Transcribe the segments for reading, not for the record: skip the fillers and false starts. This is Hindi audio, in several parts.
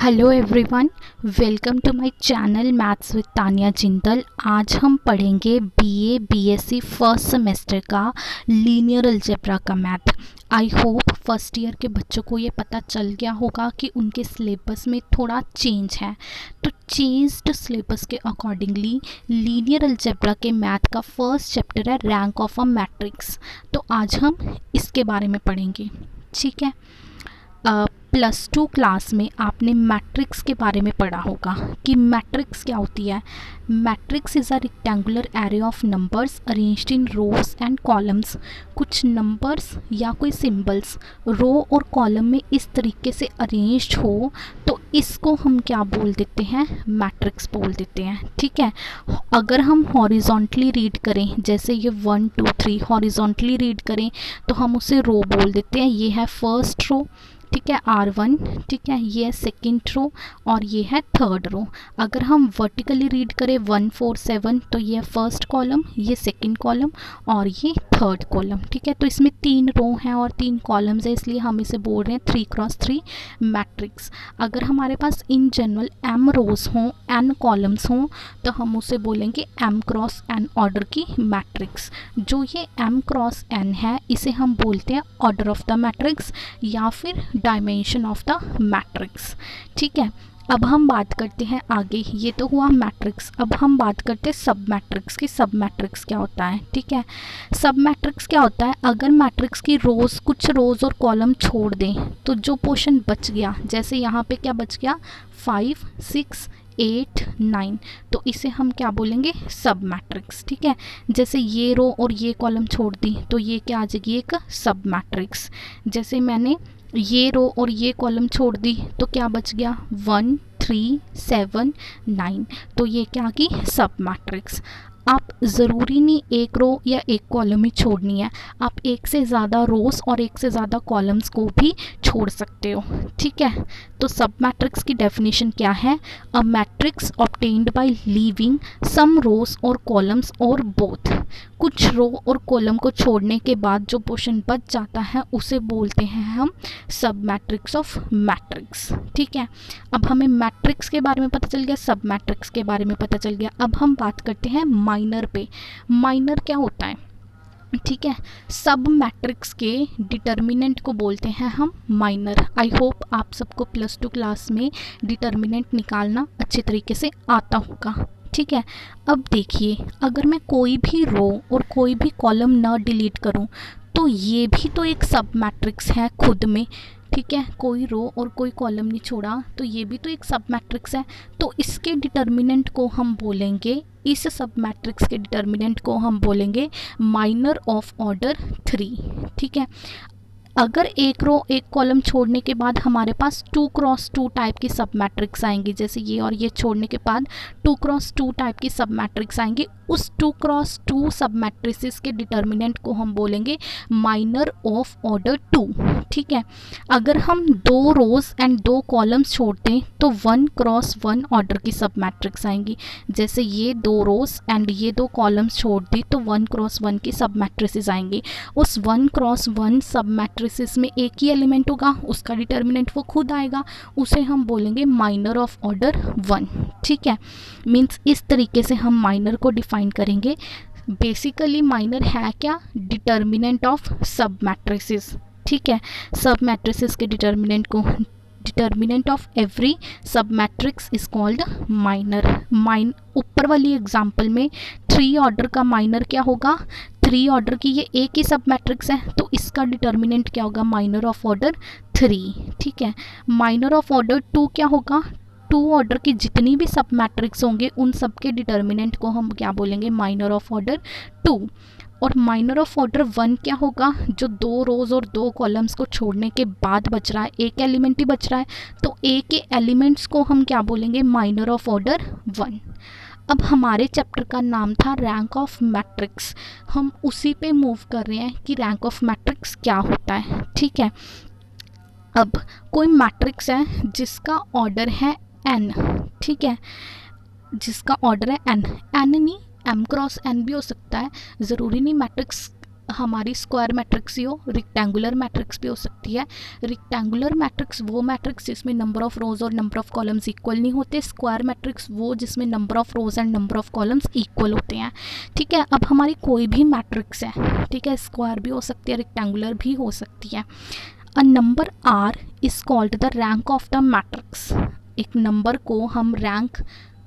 Hello everyone, welcome to my channel maths with Tania Jindal. आज हम पढ़ेंगे बीए बीएससी फर्स्ट सेमेस्टर का लीनियर अलजेब्रा का math. I hope first year के बच्चों को ये पता चल गया होगा कि उनके सिलेबस में थोड़ा चेंज है। तो चेंज्ड सिलेबस के अकॉर्डिंगली लीनियर अलजेब्रा के मैथ का फर्स्ट चैप्टर है रैंक ऑफ अ मैट्रिक्स। तो आज हम इसके बारे में पढ़ेंगे, ठीक है। +2 क्लास में आपने मैट्रिक्स के बारे में पढ़ा होगा कि मैट्रिक्स क्या होती है। Matrix is a rectangular array of numbers arranged in rows and columns. कुछ नंबर्स या कोई सिंबल्स रो और कॉलम में इस तरीके से अरेंज्ड हो तो इसको हम क्या बोल देते हैं, मैट्रिक्स बोल देते हैं, ठीक है। अगर हम हॉरिजॉन्टली रीड करें, जैसे ये 1 2 3 हॉरिजॉन्टली रीड करें तो हम उसे रो बोल देते हैं। ये है फर्स्ट रो, ठीक है, R1, ठीक है, ये है सेकेंड रो और ये है थर्ड रो। अगर हम वर्टिकली रीड करें 1 4 7 तो ये है फर्स्ट कॉलम, ये सेकेंड कॉलम और ये थर्ड कॉलम, ठीक है। तो इसमें 3 रो हैं और 3 कॉलम्स है, इसलिए हम इसे बोल रहे हैं 3x3 मैट्रिक्स। अगर हमारे पास इन जनरल m रोज हों, n कॉलम्स हों तो हम उसे बोलेंगे m×n ऑर्डर की मैट्रिक्स। जो ये m×n है इसे हम बोलते हैं ऑर्डर ऑफ द मैट्रिक्स या फिर डायमेंशन ऑफ द मैट्रिक्स, ठीक है। अब हम बात करते हैं आगे, ये तो हुआ मैट्रिक्स। अब हम बात करते हैं सब मैट्रिक्स की। सब मैट्रिक्स क्या होता है, ठीक है। सब मैट्रिक्स क्या होता है, अगर मैट्रिक्स की रोज़ कुछ रोज़ और कॉलम छोड़ दें तो जो पोर्शन बच गया, जैसे यहाँ पे क्या बच गया 5 6 8 9, तो इसे हम क्या बोलेंगे, सब मैट्रिक्स, ठीक है। जैसे ये रो और ये कॉलम छोड़ दी तो ये क्या आ जाएगी, एक सब मैट्रिक्स। जैसे मैंने ये रो और ये कॉलम छोड़ दी तो क्या बच गया 1 3 7 9, तो ये क्या की सब मैट्रिक्स। आप ज़रूरी नहीं एक रो या एक कॉलम ही छोड़नी है, आप एक से ज़्यादा रोज़ और एक से ज़्यादा कॉलम्स को भी छोड़ सकते हो, ठीक है। तो सब मैट्रिक्स की डेफिनेशन क्या है, a matrix obtained by leaving some rows और कॉलम्स और बोथ। कुछ रो और कॉलम को छोड़ने के बाद जो पोर्शन बच जाता है उसे बोलते हैं हम सब मैट्रिक्स ऑफ मैट्रिक्स, ठीक है। अब हमें मैट्रिक्स के बारे में पता चल गया, सब मैट्रिक्स के बारे में पता चल गया। अब हम बात करते हैं माइनर पे। माइनर क्या होता है, ठीक है। सब मैट्रिक्स के डिटर्मिनेंट को बोलते हैं हम माइनर। आई होप आप सबको +2 क्लास में डिटर्मिनेंट निकालना अच्छे तरीके से आता होगा, ठीक है। अब देखिए, अगर मैं कोई भी रो और कोई भी कॉलम ना डिलीट करूं तो ये भी तो एक सब मैट्रिक्स है खुद में, ठीक है। कोई रो और कोई कॉलम नहीं छोड़ा तो ये भी तो एक सब मैट्रिक्स है। तो इसके डिटर्मिनेंट को हम बोलेंगे, इस सब मैट्रिक्स के डिटर्मिनेंट को हम बोलेंगे माइनर ऑफ ऑर्डर 3, ठीक है। अगर एक रो एक कॉलम छोड़ने के बाद हमारे पास 2x2 टाइप की सब मैट्रिक्स आएंगी, जैसे ये और ये छोड़ने के बाद 2x2 टाइप की सब मैट्रिक्स आएंगी, उस 2x2 सब मैट्रिसेस के डिटर्मिनेंट को हम बोलेंगे माइनर ऑफ ऑर्डर 2, ठीक है। अगर हम 2 रोज एंड 2 कॉलम्स छोड़ते हैं तो 1x1 ऑर्डर की सब मैट्रिक्स आएंगी, जैसे ये 2 रोज एंड ये 2 कॉलम्स छोड़ दी तो 1x1 की सब मैट्रिसेस आएंगी। उस 1x1 सब मैट्रिसेस में एक ही एलिमेंट होगा, उसका डिटर्मिनेंट वो खुद आएगा, उसे हम बोलेंगे माइनर ऑफ ऑर्डर 1, ठीक है। मीन्स इस तरीके से हम माइनर को डिफाइन करेंगे। बेसिकली माइनर है क्या, डिटर्मिनेंट ऑफ सब मैट्रिसेस, ठीक है। सब मैट्रिसेस के डिटर्मिनेंट ऑफ एवरी सब मैट्रिक्स इज कॉल्ड माइनर। ऊपर वाली एग्जांपल में 3 ऑर्डर का माइनर क्या होगा, 3 ऑर्डर की ये एक ही सब मैट्रिक्स है तो इसका डिटर्मिनेंट क्या होगा, माइनर ऑफ ऑर्डर 3, ठीक है। माइनर ऑफ ऑर्डर 2 क्या होगा, 2 ऑर्डर की जितनी भी सब मैट्रिक्स होंगे उन सब के डिटर्मिनेंट को हम क्या बोलेंगे, माइनर ऑफ ऑर्डर 2। और माइनर ऑफ ऑर्डर 1 क्या होगा, जो 2 रोज और 2 कॉलम्स को छोड़ने के बाद बच रहा है, एक एलिमेंट ही बच रहा है, तो एक के एलिमेंट्स को हम क्या बोलेंगे, माइनर ऑफ ऑर्डर 1। अब हमारे चैप्टर का नाम था रैंक ऑफ मैट्रिक्स, हम उसी पे मूव कर रहे हैं कि रैंक ऑफ मैट्रिक्स क्या होता है, ठीक है। अब कोई मैट्रिक्स है जिसका ऑर्डर है n, ठीक है, जिसका ऑर्डर है n नहीं m×n भी हो सकता है, ज़रूरी नहीं मैट्रिक्स हमारी स्क्वायर मैट्रिक्स ही हो, रेक्टेंगुलर मैट्रिक्स भी हो सकती है। रेक्टेंगुलर मैट्रिक्स वो मैट्रिक्स जिसमें नंबर ऑफ रोज और नंबर ऑफ कॉलम्स इक्वल नहीं होते। स्क्वायर मैट्रिक्स वो जिसमें number of rose and number of columns equal होते हैं। ठीक है, अब हमारी कोई भी मैट्रिक्स है, ठीक है, स्क्वायर भी हो सकती है, रेक्टेंगुलर भी हो सकती है। A number r is called the rank of the matrix. एक नंबर को हम रैंक,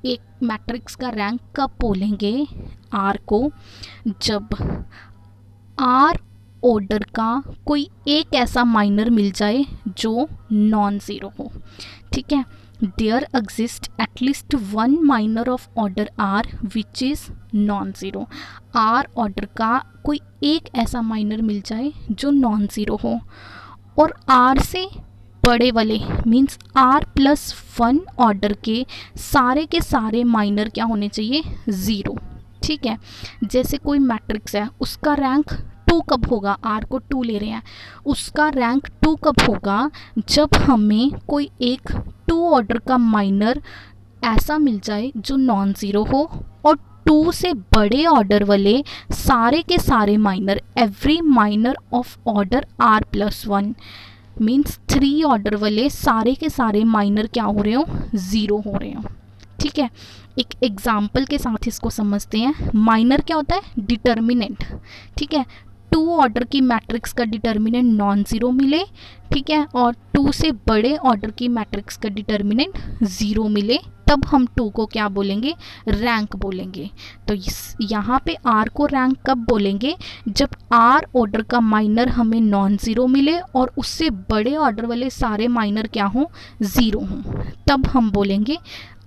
एक मैट्रिक्स का रैंक कब बोलेंगे आर को, जब आर ऑर्डर का कोई एक ऐसा माइनर मिल जाए जो नॉन ज़ीरो हो। ठीक है, there exist at least one minor of order r which is non zero. R order का कोई एक ऐसा माइनर मिल जाए जो नॉन ज़ीरो हो, और आर से बड़े वाले means r plus one order के सारे माइनर क्या होने चाहिए, ज़ीरो। ठीक है, जैसे कोई मैट्रिक्स है, उसका रैंक 2 कब होगा, आर को 2 ले रहे हैं, उसका रैंक 2 कब होगा, जब हमें कोई एक 2 ऑर्डर का माइनर ऐसा मिल जाए जो नॉन ज़ीरो हो, और 2 से बड़े ऑर्डर वाले सारे के सारे minor, every minor of order r plus one means 3 order वाले सारे के सारे माइनर क्या हो रहे हो, ज़ीरो हो रहे हो। ठीक है, एक एग्जाम्पल के साथ इसको समझते हैं। माइनर क्या होता है, डिटर्मिनेंट। ठीक है, 2 ऑर्डर की मैट्रिक्स का डिटर्मिनेंट नॉन ज़ीरो मिले, ठीक है, और 2 से बड़े ऑर्डर की मैट्रिक्स का डिटर्मिनेंट ज़ीरो मिले, तब हम 2 को क्या बोलेंगे, रैंक बोलेंगे। तो यहाँ पे R को रैंक कब बोलेंगे, जब R ऑर्डर का माइनर हमें नॉन ज़ीरो मिले और उससे बड़े ऑर्डर वाले सारे माइनर क्या हों, ज़ीरो हों, तब हम बोलेंगे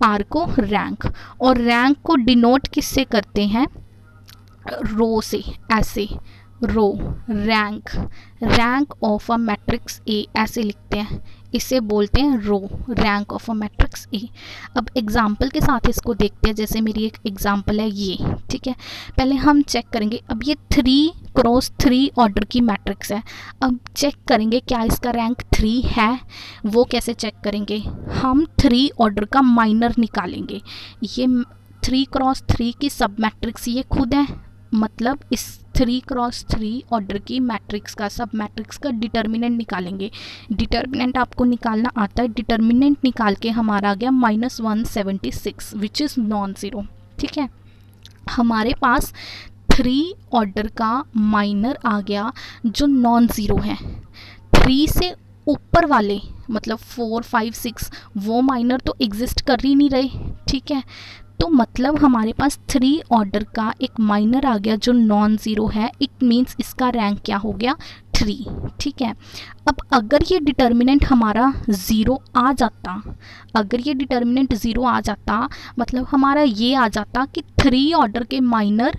R को रैंक। और रैंक को डिनोट किससे करते हैं, रो से, ऐसे row, rank, rank of a matrix A ऐसे लिखते हैं, इसे बोलते हैं row, rank of a matrix A. अब एग्जाम्पल के साथ इसको देखते हैं, जैसे मेरी एक एग्जाम्पल है ये। ठीक है, पहले हम चेक करेंगे, अब ये 3 क्रॉस 3 ऑर्डर की मैट्रिक्स है। अब चेक करेंगे क्या इसका रैंक 3 है, वो कैसे चेक करेंगे, हम 3 ऑर्डर का माइनर निकालेंगे। ये 3 क्रॉस 3 की सब मैट्रिक्स ये खुद है, मतलब इस 3 क्रॉस 3 ऑर्डर की मैट्रिक्स का, सब मैट्रिक्स का डिटर्मिनेंट निकालेंगे। डिटर्मिनेंट आपको निकालना आता है, डिटर्मिनेंट निकाल के हमारा आ गया -176 विच इज़ नॉन ज़ीरो। ठीक है, हमारे पास 3 ऑर्डर का माइनर आ गया जो नॉन ज़ीरो है। 3 से ऊपर वाले मतलब 4, 5, 6 वो माइनर तो एग्जिस्ट कर ही नहीं रहे। ठीक है, तो मतलब हमारे पास 3 ऑर्डर का एक माइनर आ गया जो नॉन ज़ीरो है, इट मीन्स इसका रैंक क्या हो गया, 3। ठीक है, अब अगर ये डिटर्मिनेंट हमारा ज़ीरो आ जाता, अगर ये डिटर्मिनेंट ज़ीरो आ जाता, मतलब हमारा ये आ जाता कि 3 ऑर्डर के माइनर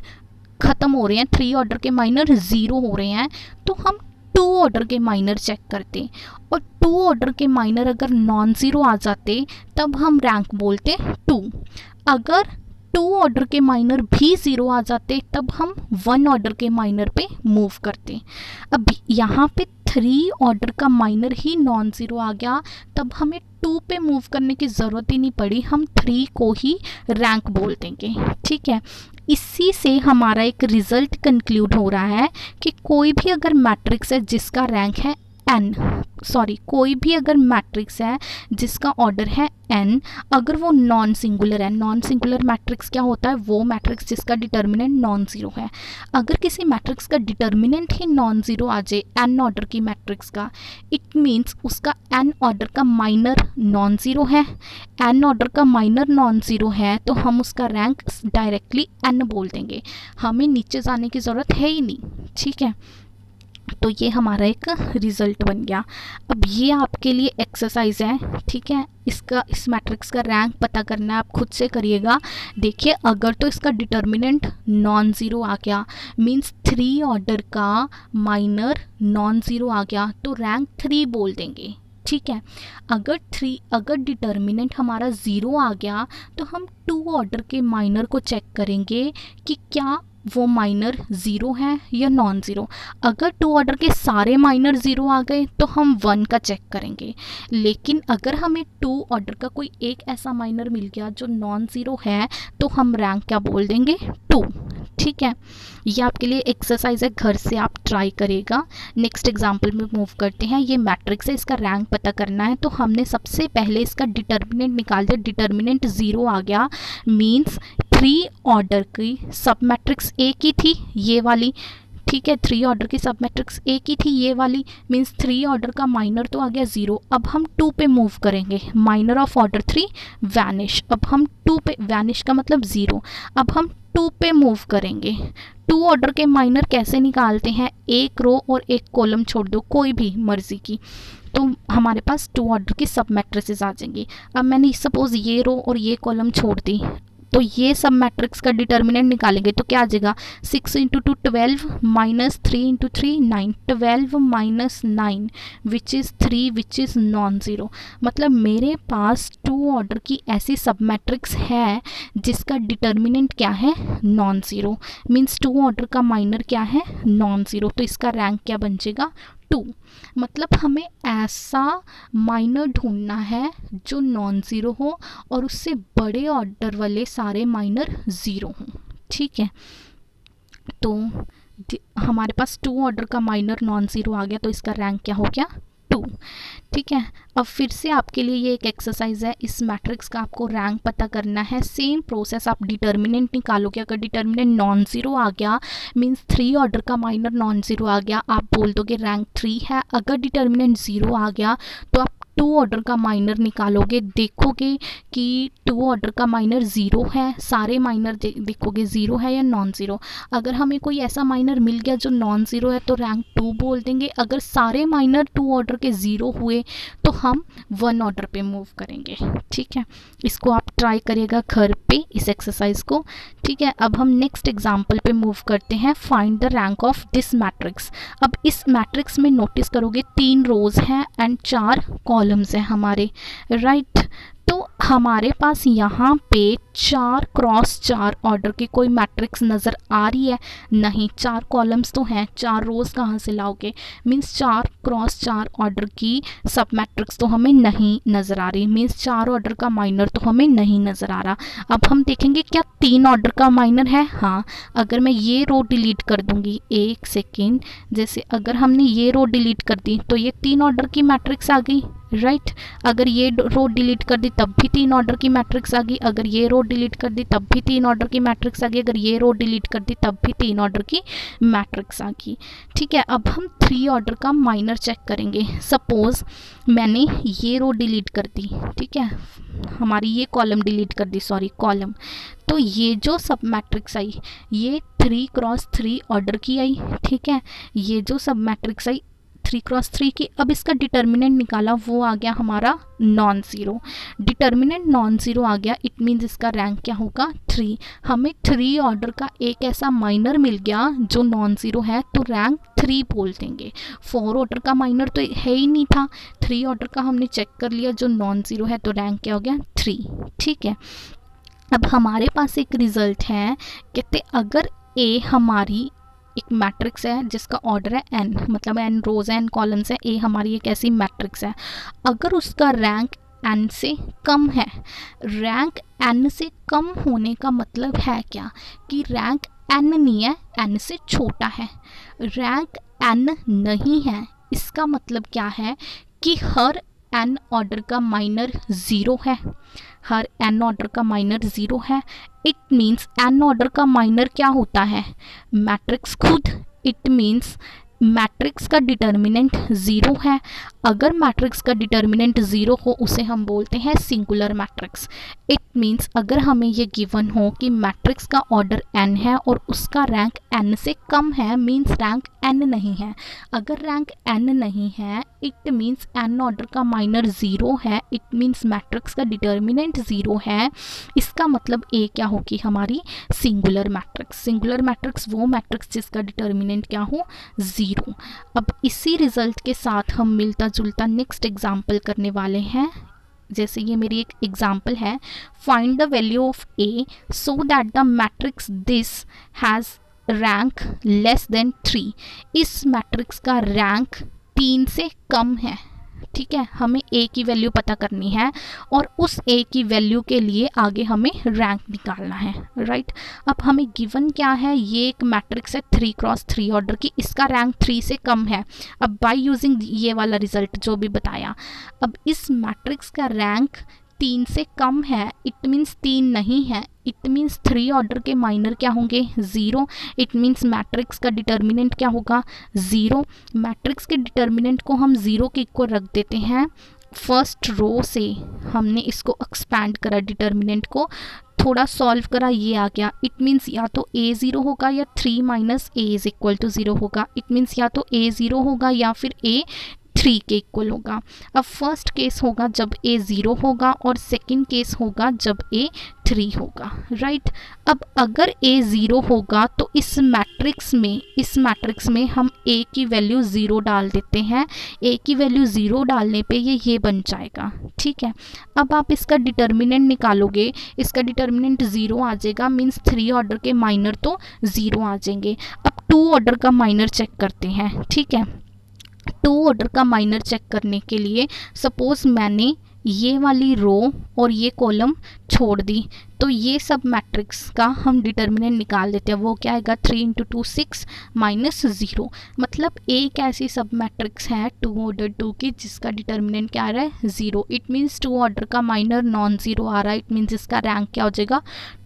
ख़त्म हो रहे हैं, 3 ऑर्डर के माइनर ज़ीरो हो रहे हैं, तो हम 2 ऑर्डर के माइनर चेक करते, और 2 ऑर्डर के माइनर अगर नॉन ज़ीरो आ जाते तब हम रैंक बोलते 2। अगर 2 ऑर्डर के माइनर भी ज़ीरो आ जाते तब हम 1 ऑर्डर के माइनर पे मूव करते। अब यहाँ पे 3 ऑर्डर का माइनर ही नॉन ज़ीरो आ गया, तब हमें 2 पे मूव करने की ज़रूरत ही नहीं पड़ी, हम 3 को ही रैंक बोल देंगे। ठीक है, इसी से हमारा एक रिज़ल्ट कंक्लूड हो रहा है कि कोई भी अगर मैट्रिक्स है जिसका रैंक है कोई भी अगर मैट्रिक्स है जिसका ऑर्डर है n, अगर वो नॉन सिंगुलर है, नॉन सिंगुलर मैट्रिक्स क्या होता है, वो मैट्रिक्स जिसका डिटर्मिनेंट नॉन ज़ीरो है। अगर किसी मैट्रिक्स का डिटर्मिनेंट ही नॉन ज़ीरो आ जाए n ऑर्डर की मैट्रिक्स का, इट मीन्स उसका n ऑर्डर का माइनर नॉन ज़ीरो है। n ऑर्डर का माइनर नॉन ज़ीरो है तो हम उसका रैंक डायरेक्टली n बोल देंगे, हमें नीचे जाने की ज़रूरत है ही नहीं। ठीक है, तो ये हमारा एक रिज़ल्ट बन गया। अब ये आपके लिए एक्सरसाइज है। ठीक है, इस मैट्रिक्स का रैंक पता करना है, आप खुद से करिएगा। देखिए, अगर तो इसका डिटर्मिनेंट नॉन ज़ीरो आ गया, मींस 3 ऑर्डर का माइनर नॉन ज़ीरो आ गया, तो रैंक 3 बोल देंगे। ठीक है, अगर डिटर्मिनेंट हमारा ज़ीरो आ गया तो हम 2 ऑर्डर के माइनर को चेक करेंगे कि क्या वो माइनर ज़ीरो है या नॉन ज़ीरो। अगर 2 ऑर्डर के सारे माइनर ज़ीरो आ गए तो हम 1 का चेक करेंगे, लेकिन अगर हमें 2 ऑर्डर का कोई एक ऐसा माइनर मिल गया जो नॉन ज़ीरो है तो हम रैंक क्या बोल देंगे, 2। ठीक है, ये आपके लिए एक्सरसाइज है, घर से आप ट्राई करेगा। नेक्स्ट एग्जांपल में मूव करते हैं। ये मैट्रिक्स है, इसका रैंक पता करना है, तो हमने सबसे पहले इसका डिटर्मिनेंट निकाल दिया। डिटर्मिनेंट 0 आ गया, मींस 3 ऑर्डर की सब मैट्रिक्स एक ही थी, ये वाली। ठीक है, 3 ऑर्डर की सब मैट्रिक्स एक ही थी, ये वाली, मींस 3 ऑर्डर का माइनर तो आ गया 0। अब हम 2 पे मूव करेंगे, माइनर ऑफ ऑर्डर 3 वैनिश। अब हम 2 पे, वैनिश का मतलब 0। अब हम 2 पे मूव करेंगे। 2 ऑर्डर के माइनर कैसे निकालते हैं, एक रो और एक कॉलम छोड़ दो, कोई भी मर्जी की, तो हमारे पास 2 ऑर्डर की सब मैट्रिसेस आ जाएंगी। अब मैंने सपोज ये रो और ये कॉलम छोड़ दी, तो ये सब मैट्रिक्स का डिटर्मिनेंट निकालेंगे तो क्या आ जाएगा, 6 × 2 12 minus 3 × 3 9, 12 minus 9 which is 3 which is non zero. मतलब मेरे पास 2 ऑर्डर की ऐसी सब मैट्रिक्स है जिसका डिटर्मिनेंट क्या है, नॉन ज़ीरो। मीन्स 2 ऑर्डर का माइनर क्या है, नॉन ज़ीरो। तो इसका रैंक क्या बन जाएगा, 2। मतलब हमें ऐसा माइनर ढूंढना है जो नॉन ज़ीरो हो और उससे बड़े ऑर्डर वाले सारे माइनर ज़ीरो हों। ठीक है, तो हमारे पास 2 ऑर्डर का माइनर नॉन ज़ीरो आ गया, तो इसका रैंक क्या हो गया, 2। ठीक है, अब फिर से आपके लिए ये एक एक्सरसाइज है, इस मैट्रिक्स का आपको रैंक पता करना है। सेम प्रोसेस, आप डिटर्मिनेंट निकालोगे। अगर डिटर्मिनेंट नॉन ज़ीरो आ गया, मींस 3 ऑर्डर का माइनर नॉन ज़ीरो आ गया, आप बोल दोगे रैंक 3 है। अगर डिटर्मिनेंट 0 आ गया तो आप 2 ऑर्डर का माइनर निकालोगे, देखोगे कि 2 ऑर्डर का माइनर 0 है, सारे माइनर देखोगे 0 है या नॉन ज़ीरो। अगर हमें कोई ऐसा माइनर मिल गया जो नॉन ज़ीरो है तो रैंक 2 बोल देंगे। अगर सारे माइनर 2 ऑर्डर के 0 हुए तो हम 1 ऑर्डर पे मूव करेंगे। ठीक है, इसको आप ट्राई करिएगा घर पे, इस एक्सरसाइज को। ठीक है, अब हम नेक्स्ट एग्जाम्पल पे मूव करते हैं। Find the rank of this matrix. अब इस मैट्रिक्स में नोटिस करोगे 3 रोज हैं एंड 4 कॉलम्स हैं हमारे, राइट। तो हमारे पास यहाँ पे 4 क्रॉस 4 ऑर्डर की कोई मैट्रिक्स नज़र आ रही है, नहीं। 4 कॉलम्स तो हैं, 4 रोज़ कहाँ से लाओगे, मीन्स 4 क्रॉस 4 ऑर्डर की सब मैट्रिक्स तो हमें नहीं नज़र आ रही, मीन्स 4 ऑर्डर का माइनर तो हमें नहीं नज़र आ रहा। अब हम देखेंगे क्या 3 ऑर्डर का माइनर है, हाँ। अगर मैं ये रो डिलीट कर दूँगी, एक सेकेंड, जैसे अगर हमने ये रो डिलीट कर दी तो ये 3 ऑर्डर की मैट्रिक्स आ गई, राइट। अगर ये रो डिलीट कर दी तब भी 3 ऑर्डर की मैट्रिक्स आ गई। अगर ये रो डिलीट कर दी तब भी 3 ऑर्डर की मैट्रिक्स आ गई। अगर ये रो डिलीट कर दी तब भी 3 ऑर्डर की मैट्रिक्स आ गई। ठीक है, अब हम 3 ऑर्डर का माइनर चेक करेंगे। सपोज मैंने ये रो डिलीट कर दी, ठीक है, हमारी ये कॉलम डिलीट कर दी, सॉरी कॉलम। तो ये जो सब मैट्रिक्स आई ये 3 क्रॉस 3 ऑर्डर की आई। ठीक है, ये जो सब मैट्रिक्स आई 3 क्रॉस 3 की। अब इसका डिटर्मिनेंट निकाला, वो आ गया हमारा non zero. Determinant non zero आ गया, इट मीन्स इसका रैंक क्या होगा, 3। हमें 3 ऑर्डर का एक ऐसा माइनर मिल गया जो नॉन ज़ीरो है, तो रैंक 3 बोल देंगे। 4 ऑर्डर का माइनर तो है ही नहीं था, 3 ऑर्डर का हमने चेक कर लिया जो नॉन ज़ीरो है, तो रैंक क्या हो गया, 3। ठीक है, अब हमारे पास एक रिजल्ट है, कहते अगर ए हमारी एक मैट्रिक्स है जिसका ऑर्डर है n, मतलब n रोज है, n कॉलम्स है, a हमारी एक ऐसी मैट्रिक्स है, अगर उसका रैंक n से कम है। रैंक n से कम होने का मतलब है क्या, कि रैंक n नहीं है, n से छोटा है। रैंक n नहीं है, इसका मतलब क्या है कि हर n ऑर्डर का माइनर 0 है, हर n ऑर्डर का माइनर 0 है। इट मीन्स n ऑर्डर का माइनर क्या होता है, मैट्रिक्स खुद। इट मीन्स मैट्रिक्स का डिटर्मिनेंट 0 है। अगर मैट्रिक्स का डिटर्मिनेंट 0 हो उसे हम बोलते हैं सिंगुलर मैट्रिक्स। इट मीन्स अगर हमें ये गिवन हो कि मैट्रिक्स का ऑर्डर n है और उसका रैंक n से कम है, मीन्स रैंक n नहीं है। अगर रैंक n नहीं है, इट मीन्स n ऑर्डर का माइनर 0 है, इट मीन्स मैट्रिक्स का डिटर्मिनेंट 0 है। इसका मतलब A क्या होगी, हमारी सिंगुलर मैट्रिक्स। सिंगुलर मैट्रिक्स वो मैट्रिक्स जिसका डिटर्मिनेंट क्या हो, 0। अब इसी रिजल्ट के साथ हम मिलता जुलता नेक्स्ट एग्जाम्पल करने वाले हैं। जैसे ये मेरी एक एग्जाम्पल है, find the value of A so that the matrix this has rank less than 3। इस मैट्रिक्स का रैंक 3 से कम है, ठीक है, हमें ए की वैल्यू पता करनी है और उस ए की वैल्यू के लिए आगे हमें रैंक निकालना है, राइट। अब हमें गिवन क्या है, ये एक मैट्रिक्स है 3x3 ऑर्डर की, इसका रैंक 3 से कम है। अब बाय यूजिंग ये वाला रिजल्ट जो भी बताया, अब इस मैट्रिक्स का रैंक 3 से कम है, इट मीन्स 3 नहीं है, इट मीन्स 3 ऑर्डर के माइनर क्या होंगे, 0। इट मीन्स मैट्रिक्स का डिटर्मिनेंट क्या होगा, 0। मैट्रिक्स के डिटर्मिनेंट को हम 0 के इक्वल रख देते हैं। फर्स्ट रो से हमने इसको एक्सपैंड करा, डिटर्मिनेंट को थोड़ा सॉल्व करा, ये आ गया। इट मीन्स या तो a 0 होगा या 3 minus a is equal to 0 होगा। इट मीन्स या तो a 0 होगा या फिर a 3 के इक्वल होगा। अब फर्स्ट केस होगा जब a 0 होगा और सेकंड केस होगा जब a 3 होगा, राइट। अब अगर a 0 होगा तो इस मैट्रिक्स में हम a की वैल्यू 0 डाल देते हैं। a की वैल्यू 0 डालने पे ये बन जाएगा, ठीक है। अब आप इसका डिटर्मिनेंट निकालोगे, इसका डिटर्मिनेंट 0 आ जाएगा, मीन्स 3 ऑर्डर के माइनर तो 0 आ जाएंगे। अब 2 ऑर्डर का माइनर चेक करते हैं, ठीक है। 2 ऑर्डर का माइनर चेक करने के लिए सपोज मैंने ये वाली रो और ये कॉलम छोड़ दी, तो ये सब मैट्रिक्स का हम डिटर्मिनेंट निकाल देते हैं। वो क्या आएगा, 3 × 2 6 माइनस 0। मतलब एक ऐसी सब मैट्रिक्स है 2 ऑर्डर 2 की जिसका डिटर्मिनेंट क्या आ रहा है, 0। इट मीन्स 2 ऑर्डर का माइनर नॉन 0 आ रहा है। इट मीन्स इसका रैंक क्या हो जाएगा,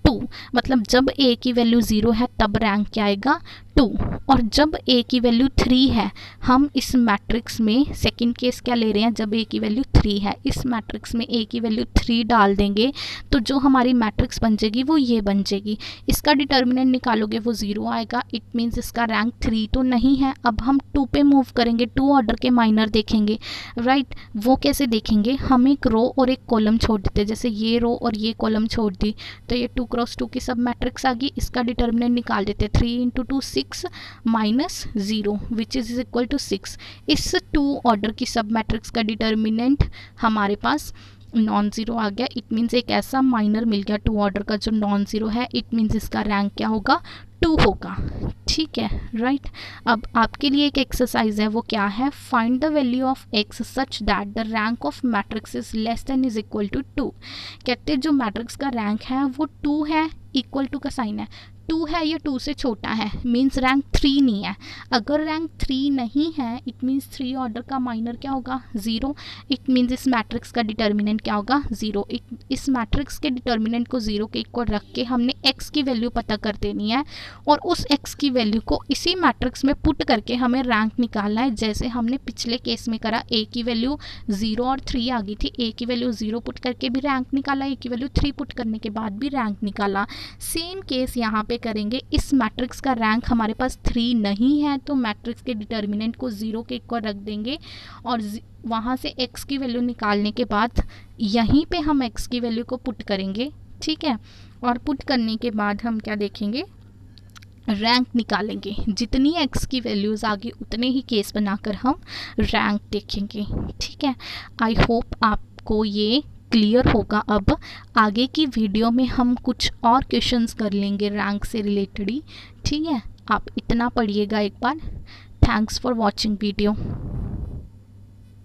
2। मतलब जब a की वैल्यू 0 है तब रैंक क्या आएगा, 2। और जब a की वैल्यू 3 है, हम इस मैट्रिक्स में सेकंड केस क्या ले रहे हैं, जब a की वैल्यू 3 है, इस मैट्रिक्स में a की वैल्यू 3 डाल देंगे तो जो हमारी मैट्रिक्स बन जाएगी वो ये बन जाएगी। इसका डिटर्मिनेंट निकालोगे वो 0 आएगा। इट मीन्स इसका रैंक 3 तो नहीं है। अब हम 2 पे मूव करेंगे, 2 ऑर्डर के माइनर देखेंगे, राइट। वो कैसे देखेंगे, हम एक रो और एक कॉलम छोड़ देते हैं। जैसे ये रो और ये कॉलम छोड़ दी तो ये 2 × 2 की सब मैट्रिक्स आ गई। इसका डिटर्मिनेंट निकाल देते हैं, 3 × 2 6 minus 0 which is equal to 6। इस 2 ऑर्डर की सब मैट्रिक्स का डिटर्मिनेंट हमारे पास नॉन 0 आ गया। इट मीन्स एक ऐसा माइनर मिल गया 2 ऑर्डर का जो नॉन 0 है। इट मीन्स इसका रैंक क्या होगा, 2 होगा, ठीक है, राइट। अब आपके लिए एक एक्सरसाइज है, वो क्या है, find the value of x such that the rank of matrix is less than is equal to 2। कहते हैं जो मैट्रिक्स का रैंक है वो 2 है, इक्वल टू का साइन है, 2 है या 2 से छोटा है, मीन्स रैंक 3 नहीं है। अगर रैंक 3 नहीं है, इट मीन्स 3 ऑर्डर का माइनर क्या होगा, 0। इट मीन्स इस मैट्रिक्स का डिटर्मिनेंट क्या होगा, 0। इस मैट्रिक्स के डिटर्मिनेंट को 0 के इक्वल रख के हमने x की वैल्यू पता कर देनी है और उस x की वैल्यू को इसी मैट्रिक्स में पुट करके हमें रैंक निकालना है। जैसे हमने पिछले केस में करा, a की वैल्यू 0 और 3 आ गई थी, a की वैल्यू 0 पुट करके भी रैंक निकाला, a की वैल्यू 3 पुट करने के बाद भी रैंक निकाला। सेम केस यहाँ पे करेंगे। इस मैट्रिक्स का रैंक हमारे पास 3 नहीं है तो मैट्रिक्स के डिटर्मिनेंट को 0 के इक्वल रख देंगे और वहाँ से x की वैल्यू निकालने के बाद यहीं पे हम x की वैल्यू को पुट करेंगे, ठीक है। और पुट करने के बाद हम क्या देखेंगे, रैंक निकालेंगे। जितनी x की वैल्यूज़ आ गई उतने ही केस बनाकर हम रैंक देखेंगे, ठीक है। आई होप आपको ये क्लियर होगा। अब आगे की वीडियो में हम कुछ और क्वेश्चंस कर लेंगे रैंक से रिलेटेड ही, ठीक है। आप इतना पढ़िएगा एक बार। Thanks for watching video.